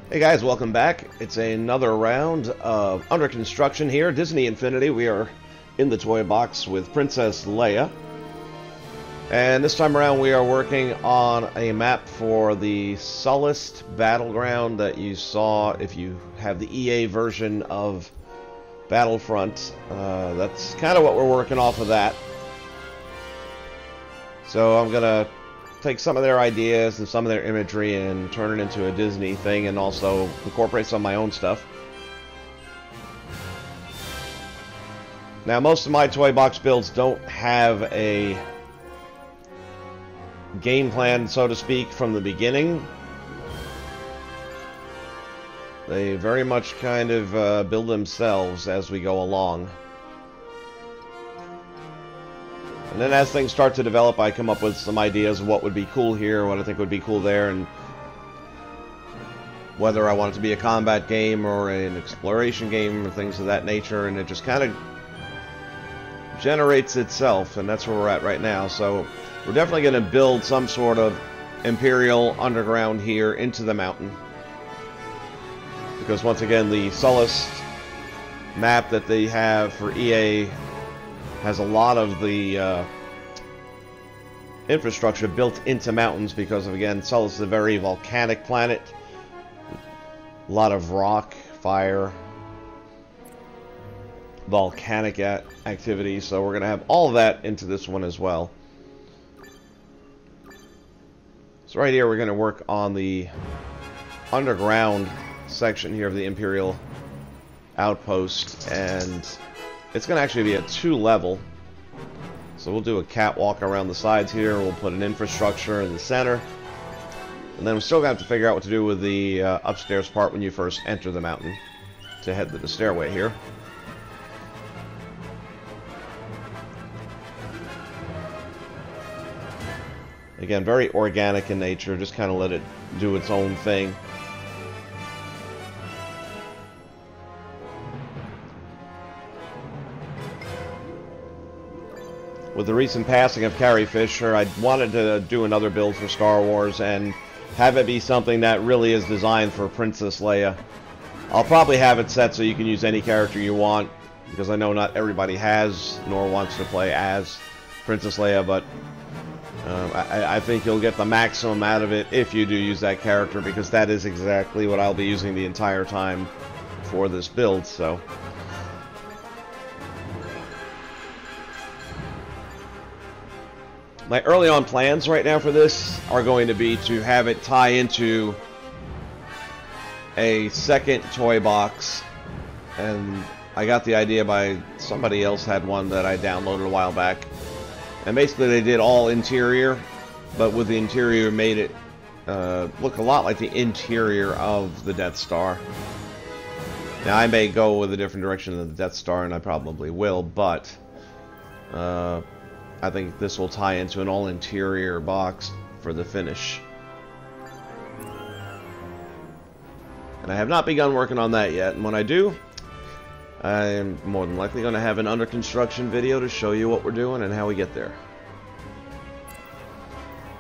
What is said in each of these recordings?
Hey guys, welcome back. It's another round of Under Construction here. Disney Infinity. We are in the toy box with Princess Leia. And this time around we are working on a map for the Sullest battleground that you saw if you have the EA version of Battlefront. That's kind of what we're working off of that. So I'm going to take some of their ideas and some of their imagery and turn it into a Disney thing, and also incorporate some of my own stuff. Now, most of my toy box builds don't have a game plan, so to speak, from the beginning. They very much kind of build themselves as we go along. And then as things start to develop, I come up with some ideas of what would be cool here, what I think would be cool there, and whether I want it to be a combat game or an exploration game or things of that nature, and it just kind of generates itself, and that's where we're at right now. So we're definitely going to build some sort of Imperial underground here into the mountain. Because once again, the Sullust map that they have for EA has a lot of the infrastructure built into mountains because of, again, Sullust is a very volcanic planet. A lot of rock, fire, volcanic activity, so we're going to have all of that into this one as well. So right here we're going to work on the underground section here of the Imperial outpost, and it's going to actually be a 2-level. So we'll do a catwalk around the sides here. We'll put an infrastructure in the center. And then we're still going to have to figure out what to do with the upstairs part when you first enter the mountain to head to the stairway here. Again, very organic in nature. Just kind of let it do its own thing. With the recent passing of Carrie Fisher, I wanted to do another build for Star Wars and have it be something that really is designed for Princess Leia. I'll probably have it set so you can use any character you want, because I know not everybody has nor wants to play as Princess Leia, but I think you'll get the maximum out of it if you do use that character, because that is exactly what I'll be using the entire time for this build. So my early on plans right now for this are going to be to have it tie into a second toy box, and I got the idea by somebody else had one that I downloaded a while back, and basically they did all interior, but with the interior made it look a lot like the interior of the Death Star. Now I may go with a different direction than the Death Star, and I probably will, but I think this will tie into an all-interior box for the finish. And I have not begun working on that yet, and when I do, I'm more than likely going to have an under construction video to show you what we're doing and how we get there.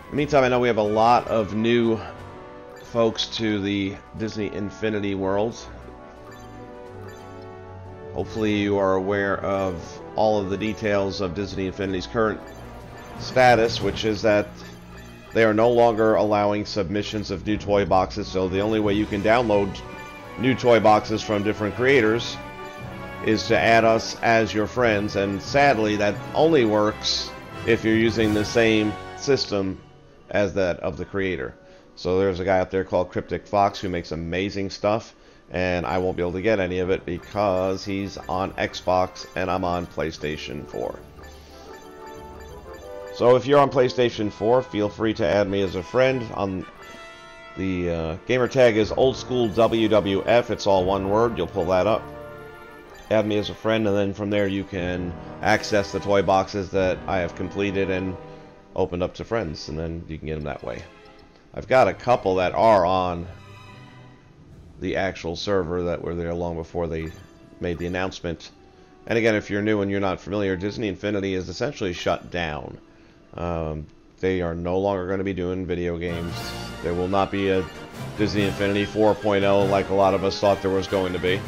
In the meantime, I know we have a lot of new folks to the Disney Infinity world. Hopefully you are aware of all of the details of Disney Infinity's current status, which is that they are no longer allowing submissions of new toy boxes, so the only way you can download new toy boxes from different creators is to add us as your friends, and sadly that only works if you're using the same system as that of the creator. So there's a guy out there called Cryptic Fox who makes amazing stuff, and I won't be able to get any of it because he's on Xbox and I'm on PlayStation 4. So if you're on PlayStation 4, feel free to add me as a friend. On the gamer tag is oldschoolWWF. It's all one word. You'll pull that up. Add me as a friend, and then from there you can access the toy boxes that I have completed and opened up to friends, and then you can get them that way. I've got a couple that are on the actual server that were there long before they made the announcement. And again, if you're new and you're not familiar, Disney Infinity is essentially shut down. They are no longer going to be doing video games. There will not be a Disney Infinity 4.0 like a lot of us thought there was going to be.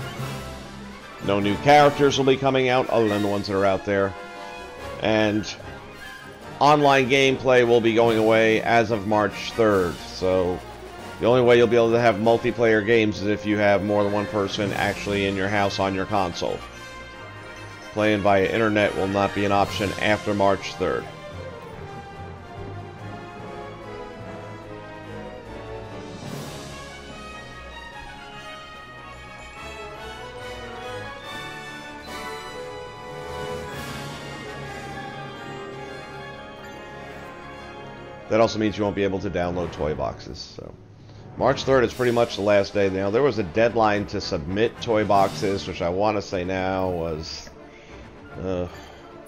No new characters will be coming out other than the ones that are out there. And online gameplay will be going away as of March 3rd. So the only way you'll be able to have multiplayer games is if you have more than one person actually in your house on your console. Playing via internet will not be an option after March 3rd. That also means you won't be able to download toy boxes. So March 3rd is pretty much the last day. Now, there was a deadline to submit toy boxes, which I want to say now was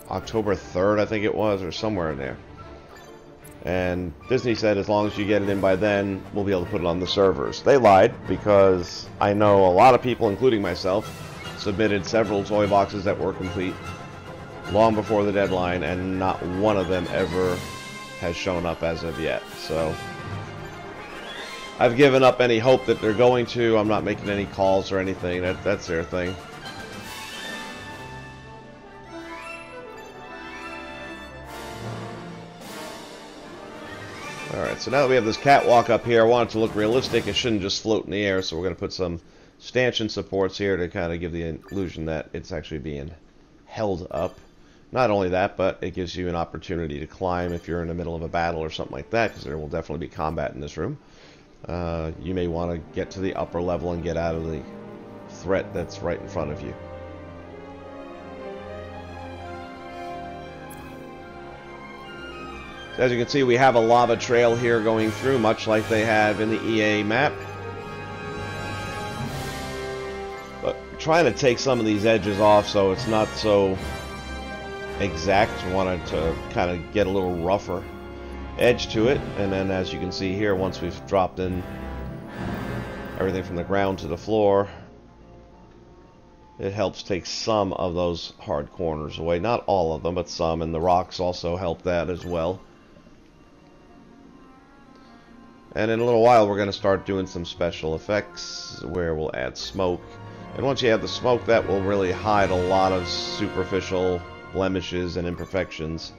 October 3rd, I think it was, or somewhere in there. And Disney said as long as you get it in by then, we'll be able to put it on the servers. They lied, because I know a lot of people, including myself, submitted several toy boxes that were complete long before the deadline, and not one of them ever has shown up as of yet. So I've given up any hope that they're going to. I'm not making any calls or anything. That's their thing. Alright, so now that we have this catwalk up here, I want it to look realistic. It shouldn't just float in the air, so we're going to put some stanchion supports here to kind of give the illusion that it's actually being held up. Not only that, but it gives you an opportunity to climb if you're in the middle of a battle or something like that, because there will definitely be combat in this room. You may want to get to the upper level and get out of the threat that's right in front of you. So as you can see, we have a lava trail here going through, much like they have in the EA map. But trying to take some of these edges off so it's not so exact. Wanted to kind of get a little rougher edge to it, and then as you can see here, once we've dropped in everything from the ground to the floor, it helps take some of those hard corners away. Not all of them, but some, and the rocks also help that as well. And in a little while we're going to start doing some special effects where we'll add smoke, and once you add the smoke, that will really hide a lot of superficial blemishes and imperfections.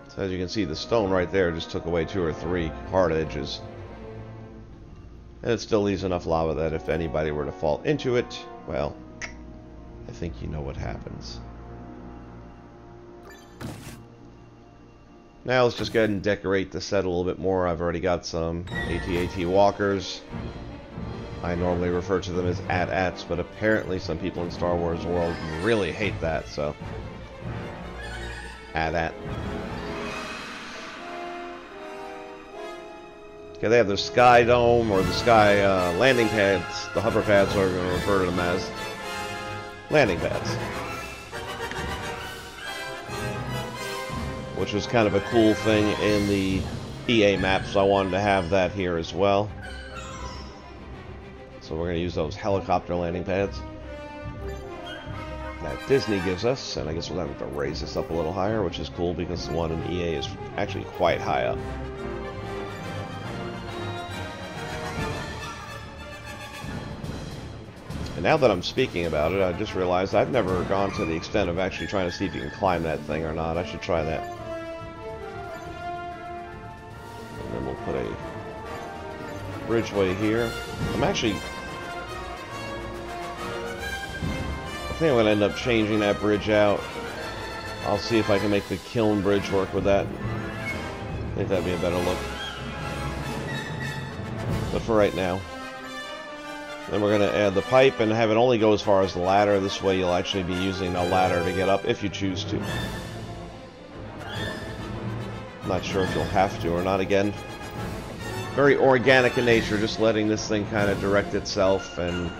So as you can see, the stone right there just took away 2 or 3 hard edges, and it still leaves enough lava that if anybody were to fall into it, well, I think you know what happens. Now let's just go ahead and decorate the set a little bit more. I've already got some AT-AT walkers. I normally refer to them as AT-ATs, but apparently some people in Star Wars world really hate that, so AT-AT. Okay, they have the Sky Dome, or the Sky landing pads. The hover pads are going to refer to them as landing pads, which was kind of a cool thing in the EA map, so I wanted to have that here as well. So we're going to use those helicopter landing pads that Disney gives us, and I guess we'll have to raise this up a little higher, which is cool because the one in EA is actually quite high up. And now that I'm speaking about it, I just realized I've never gone to the extent of actually trying to see if you can climb that thing or not. I should try that. And then we'll put a bridgeway here. I think I'm going to end up changing that bridge out. I'll see if I can make the kiln bridge work with that. I think that'd be a better look. But for right now. Then we're going to add the pipe and have it only go as far as the ladder. This way you'll actually be using a ladder to get up if you choose to. I'm not sure if you'll have to or not. Again, very organic in nature, just letting this thing kind of direct itself, and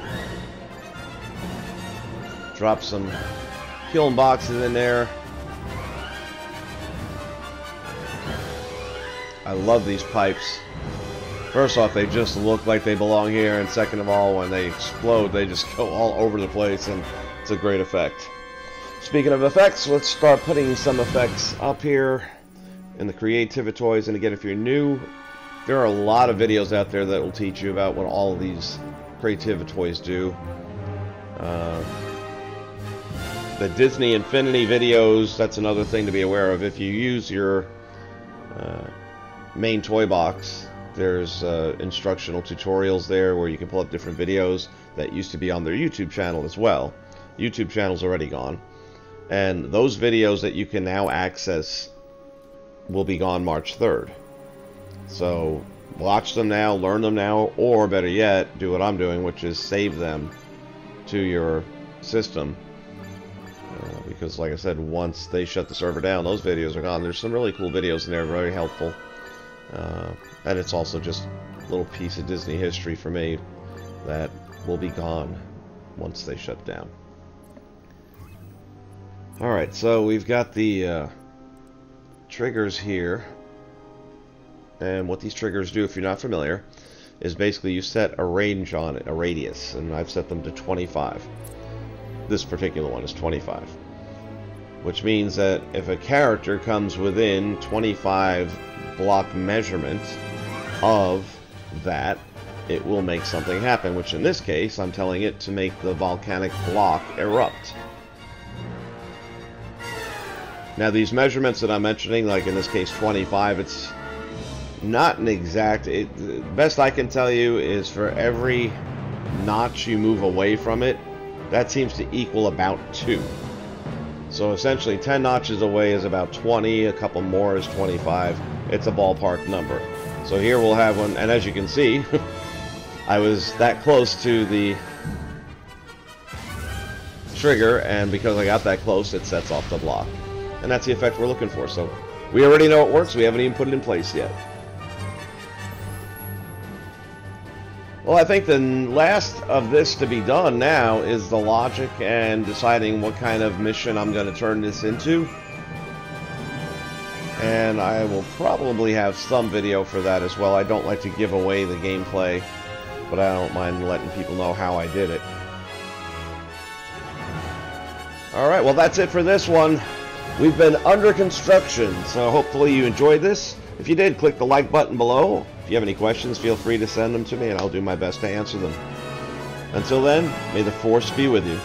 drop some kiln boxes in there. I love these pipes. First off, they just look like they belong here, and second of all, when they explode, they just go all over the place, and it's a great effect. Speaking of effects, let's start putting some effects up here. in the Creativitoys. And again, if you're new, there are a lot of videos out there that will teach you about what all of these Creativitoys do. The Disney Infinity videos, that's another thing to be aware of. If you use your main toy box, there's instructional tutorials there where you can pull up different videos that used to be on their YouTube channel as well. YouTube channel's already gone. And those videos that you can now access will be gone March 3rd. So watch them now, learn them now, or better yet, do what I'm doing, which is save them to your system. Because like I said, once they shut the server down, those videos are gone. There's some really cool videos in there, very helpful. And it's also just a little piece of Disney history for me that will be gone once they shut down. Alright, so we've got the triggers here. And what these triggers do, if you're not familiar, is basically you set a range on it, a radius, and I've set them to 25. This particular one is 25. Which means that if a character comes within 25 block measurement of that, it will make something happen, which in this case, I'm telling it to make the volcanic block erupt. Now these measurements that I'm mentioning, like in this case 25, it's not an exact... the best I can tell you is for every notch you move away from it, that seems to equal about 2. So essentially 10 notches away is about 20, a couple more is 25. It's a ballpark number. So here we'll have one, and as you can see, I was that close to the trigger, and because I got that close, it sets off the block. And that's the effect we're looking for. So we already know it works, we haven't even put it in place yet. Well, I think the last of this to be done now is the logic and deciding what kind of mission I'm going to turn this into. And I will probably have some video for that as well. I don't like to give away the gameplay, but I don't mind letting people know how I did it. Alright, well that's it for this one. We've been under construction, so hopefully you enjoyed this. If you did, click the like button below. If you have any questions, feel free to send them to me and I'll do my best to answer them. Until then, may the Force be with you.